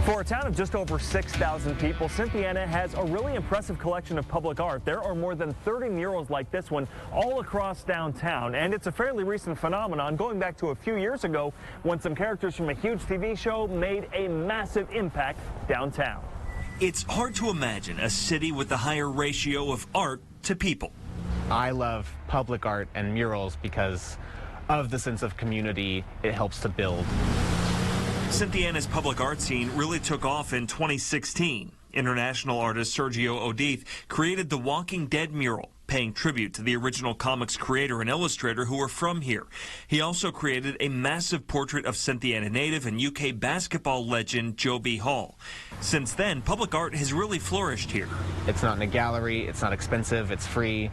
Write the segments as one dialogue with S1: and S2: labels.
S1: For a town of just over 6,000 people, Cynthiana has a really impressive collection of public art. There are more than 30 murals like this one all across downtown, and it's a fairly recent phenomenon going back to a few years ago when some characters from a huge TV show made a massive impact downtown.
S2: It's hard to imagine a city with a higher ratio of art to people.
S3: I love public art and murals because of the sense of community it helps to build.
S2: Cynthiana's public art scene really took off in 2016. International artist Sergio Odith created the Walking Dead mural, paying tribute to the original comics creator and illustrator who were from here. He also created a massive portrait of Cynthiana native and UK basketball legend Joe B. Hall. Since then, public art has really flourished here.
S3: It's not in a gallery, it's not expensive, it's free.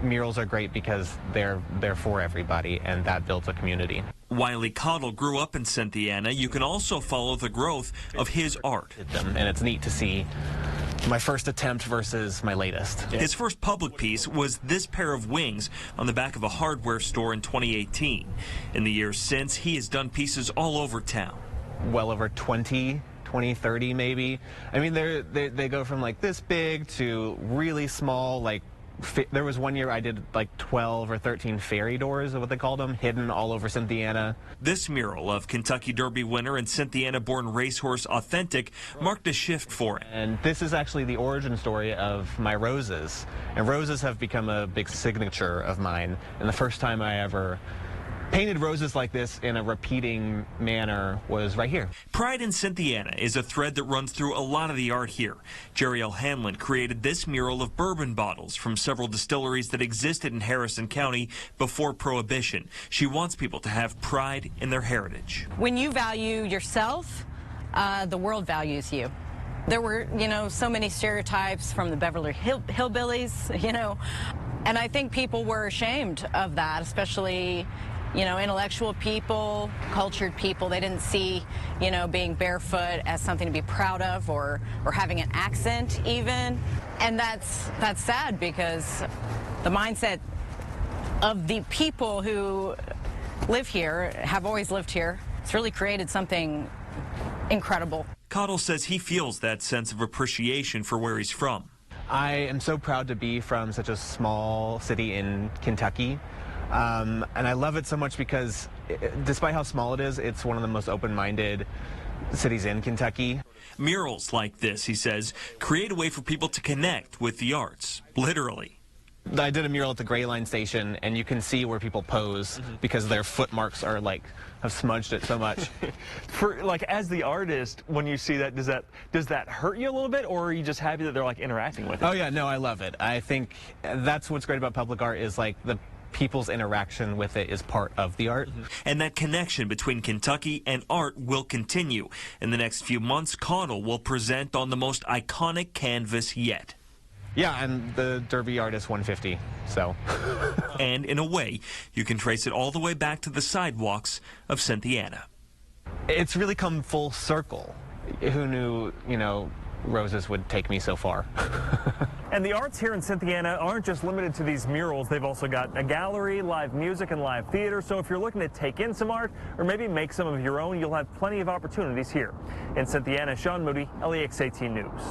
S3: Murals are great because they're for everybody, and that builds a community.
S2: Wiley Cottle grew up in Cynthiana. You can also follow the growth of his art.
S3: And it's neat to see my first attempt versus my latest.
S2: His first public piece was this pair of wings on the back of a hardware store in 2018. In the years since, he has done pieces all over town.
S3: Well over 20, 30 maybe. I mean, they go from like this big to really small, like there was one year I did like 12 or 13 fairy doors, is what they called them, hidden all over Cynthiana.
S2: This mural of Kentucky Derby winner and Cynthiana-born racehorse Authentic marked a shift for him.
S3: And this is actually the origin story of my roses. And roses have become a big signature of mine. And the first time I ever painted roses like this in a repeating manner was right here.
S2: Pride in Cynthiana is a thread that runs through a lot of the art here. Jerry L. Hanlon created this mural of bourbon bottles from several distilleries that existed in Harrison County before Prohibition. She wants people to have pride in their heritage.
S4: When you value yourself, the world values you. There were, so many stereotypes from the Beverly Hillbillies, and I think people were ashamed of that, especially intellectual people, cultured people. They didn't see, being barefoot as something to be proud of or having an accent even. And that's sad because the mindset of the people who live here, have always lived here, it's really created something incredible.
S2: Cottle says he feels that sense of appreciation for where he's from.
S3: I am so proud to be from such a small city in Kentucky. And I love it so much because, despite how small it is, it's one of the most open-minded cities in Kentucky.
S2: Murals like this, he says, create a way for people to connect with the arts, literally.
S3: I did a mural at the Gray Line station, and you can see where people pose because their foot marks are have smudged it so much.
S1: As the artist, when you see that, does that hurt you a little bit, or are you just happy that they're interacting with it?
S3: Oh yeah, no, I love it. I think that's what's great about public art is the people's interaction with it is part of the art.
S2: And that connection between Kentucky and art will continue. In the next few months, Cottle will present on the most iconic canvas yet.
S3: Yeah, and the Derby Artist 150, so.
S2: And in a way, you can trace it all the way back to the sidewalks of Cynthiana.
S3: It's really come full circle. Who knew, roses would take me so far.
S1: And the arts here in Cynthiana aren't just limited to these murals. They've also got a gallery, live music, and live theater. So if you're looking to take in some art or maybe make some of your own, you'll have plenty of opportunities here. In Cynthiana, Sean Moody, LEX 18 News.